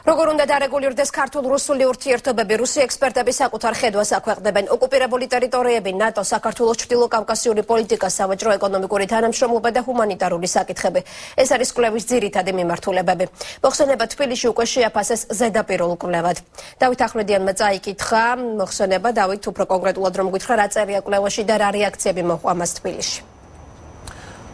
როგორ უნდა დარეგულირდეს ქართულ-რუსული ურთიერთობები? რუსი ექსპერტები საკუთარ ხედვას აქვეყნებენ. ოკუპირებული ტერიტორიები, ნატო, საქართველოს ჩრდილოკავკასიური პოლიტიკა, სავაჭრო-ეკონომიკური თანამშრომლობა და ჰუმანიტარული საკითხები. ეს არის კვლევის ძირითადი მიმართულებები. მოხსენება თბილისში უკვე შეაფასეს ზედაპირულ კვლევად. დავით ახვლედიანმა წაიკითხა მოხსენება. დავით, უფრო კონკრეტულად რომ გითხრა, რა წერია კვლევაში და რა რეაქციები მოჰყვა მას თბილისში?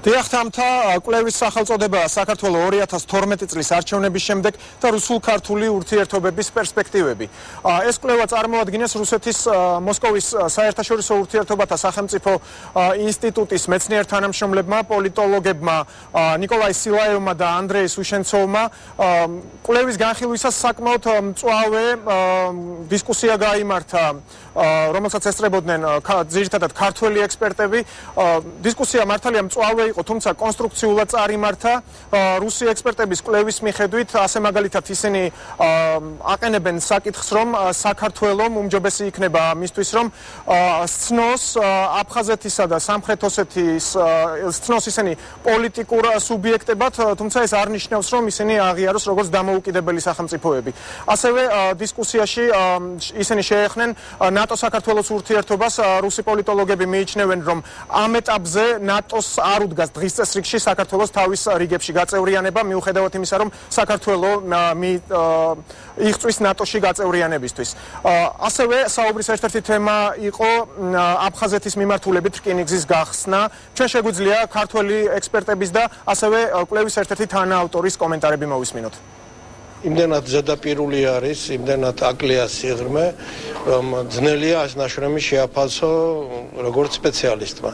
დიახთამთა კვლევის სახელწოდებაა საქართველოს 2012 წლის არჩევნების შემდეგ და რუსულ-ქართული ურთიერთობების პერსპექტივები. ეს კვლევა წარმოადგენს რუსეთის მოსკოვის საერთაშორისო ურთიერთობათა სახელმწიფო ინსტიტუტის მეცნიერ თანამშრომლებმა, პოლიტოლოგებმა ნიკოლაი სილაევმა და ანდრეი სუშენცოვმა კვლევის განხილვისას საკმაოდ მწვავე დისკუსია გაიმართა, რომელსაც ესწრებოდნენ ძირითადად ქართველი ექსპერტები. დისკუსია მართალია მწვავე იყო, თუმცა კონსტრუქციულად წარიმართა. რუსი ექსპერტების კვლევის მიხედვით, ასე მაგალითად ისინი აყენებენ საკითხს, რომ საქართველოს უმჯობესი იქნება მისთვის, რომ სცნოს აფხაზეთისა და სამხრეთ ოსეთის სცნოს ისინი პოლიტიკურ სუბიექტებად, თუმცა ეს არ ნიშნავს, რომ ისინი აღიაროს როგორც დამოუკიდებელი სახელმწიფოები. ასევე დისკუსიაში ისინი შეეხნენ ნატო-საქართველოს ურთიერთობას. რუსი პოლიტოლოგები მიიჩნევენ, რომ ამ ეტაპზე ნატოს არ უდგას დღის წესრიგში საქართველოს თავის რიგებში გაწევრიანება, მიუხედავად იმისა, რომ საქართველოს იღწვის ნატოში გაწევრიანებისთვის. ასევე საუბრის ერთ-ერთი თემა იყო აფხაზეთის მიმართულებით რკინიგზის გახსნა. ჩვენ შეგვიძლია ქართველი ექსპერტების და ასევე კვლევის ერთ-ერთი თანაავტორის კომენტარები მოვისმინოთ. იმდენად ზედაპირული არის, იმდენად აკლია სიღრმე, რომ ძნელია ეს ნაშრომი შეაფასო როგორც სპეციალისტმა.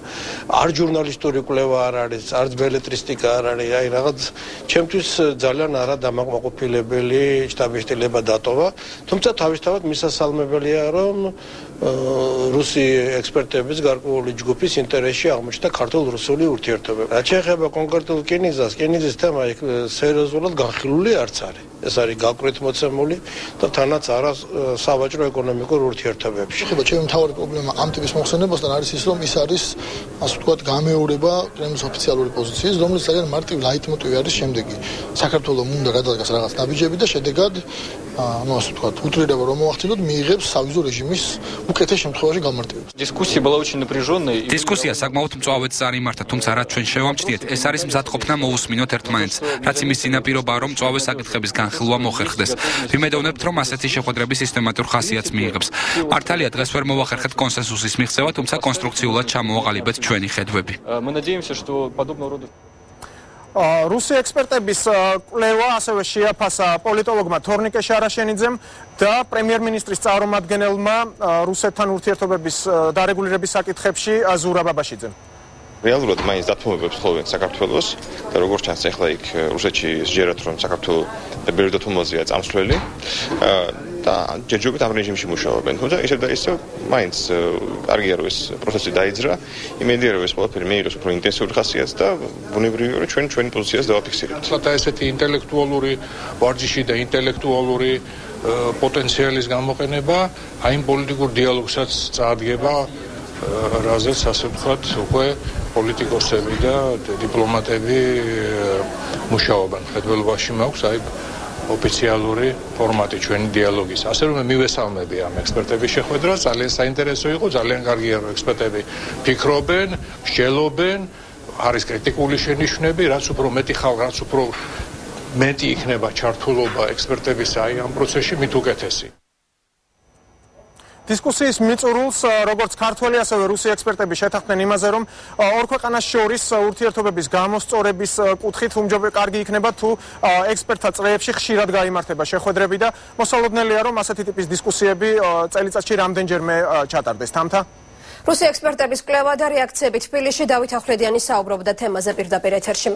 არ ჟურნალისტური კვლევა არ არის, არც ბელეტრისტიკა არ არის, აი რაღაც ჩემთვის ძალიან არადამაკმაყოფილებელი შტაბ-შტილება დატოვა, თუმცა თავისთავად მისასალმებელია, რომ რუსი ექსპერტების გარკვეული ჯგუფის ინტერესში აღმოჩნდა ქართულ-რუსული ურთიერთობები. რაც შეეხება კონკრეტულ რკინიგზას, რკინიგზის თემა სერიოზულად განხილული არც არის. ეს არის გაკვეთ მოცემული და თანაც არა სავაჭრო-ეკონომიკურ ურთიერთობებში. ჩემი მთავარი პრობლემა ამ ტიპის მოხსენებასთან არის ის, რომ ის არის, ასე ვთქვათ, გამეორება კრემლის ოფიციალური პოზიციის, რომელიც ძალიან მარტივ ლაიტმოტივი არის შემდეგი. საქართველოს უნდა გადადგას რაღაც ნაბიჯები და შედეგად, ასე ვთქვათ, უტრირება რომ მოახდინოთ, მიიღებს სავიზო რეჟიმის უკეთეს შემთხვევაში გამარტივებას. დისკუსია საკმაოდ მწვავედ წარიმართა, თუმცა რაც ჩვენ შევამჩნიეთ, ეს არის მზადყოფნა მოусმინოთ ერთმანეთს, რაც იმის წინაპირობაა, რომ მწვავე საკითხების განხილვა მოხერხდეს. ვიმედოვნებთ, რომ ასეთი შეხვედრების სისტემატურ ხასიათს მიიღებს. მართალია დღეს ვერ მოვახერხეთ კონსენსუსის მიღწევა, თუმცა კონსტრუქციულად ჩამოვაყალიბეთ ჩვენი ხედვები. რუსი ექსპერტების კვლევა ასევე შეაფასა პოლიტოლოგმა თორნიკე შარაშენიძემ და პრემიერ-მინისტრის წარმომადგენელმა რუსეთთან ურთიერთობების დარეგულირების საკითხებში ზურაბ აბაშიძემ. რეალურად მაინც დათმობებს ხოვენ საქართველოს და როგორც ჩანს ახლა იქ რუსეთში სჯერათ, რომ საქართველოს ბევრი დათმობაზეა წამსვლელი და ჯერჯერობით ამ რეჟიმში მუშაობენ. თუმცა ისე და ისე მაინც კარგია რომ ეს პროცესი დაიძრა. იმედია რომ ეს ყველაფერი მიიღოს უფრო ინტენსიური ხასიათს და ბუნებრივია რომ ჩვენი პოზიციას დავაფიქსირებთ. ახლა ესეთი ინტელექტუალური ვარჯიში და ინტელექტუალური პოტენციალის გამოყენება აი იმ პოლიტიკურ დიალოგსაც წაადგება, რაზეც ასე ვთქვათ, უკვე პოლიტიკოსები და დიპლომატები მუშაობენ. ხედველობაში მაქვს აი ოფიციალური ფორმატი ჩვენი დიალოგის. ასე რომ მივესალმები ამ ექსპერტების შეხვედრას, ძალიან საინტერესო იყო, ძალიან კარგია რომ ექსპერტები ფიქრობენ, მსჯელობენ, არის კრიტიკული შენიშვნები, რაც უფრო მეტი ხალხი, რაც უფრო მეტი იქნება ჩართულობა ექსპერტების აი ამ პროცესში, მით უკეთესი. დისკუსიის მიწურულს როგორც ქართველი, ასევე რუსი ექსპერტები შეთანხმდნენ იმაზე, რომ ორ ქვეყანას შორის ურთიერთობების გამოსწორების კუთხით კარგი იქნება თუ ექსპერტთა წრეებში ხშირად გაიმართება შეხვედრები და მოსალოდნელია, რომ ასეთი ტიპის დისკუსიები წელიწადში რამდენჯერმე ჩატარდეს. თამთა რუსი ექსპერტების კვლევა და რეაქციები თბილისში. დავით ახვლედიანი საუბრობდა თემაზე პირდაპირ ეთერში.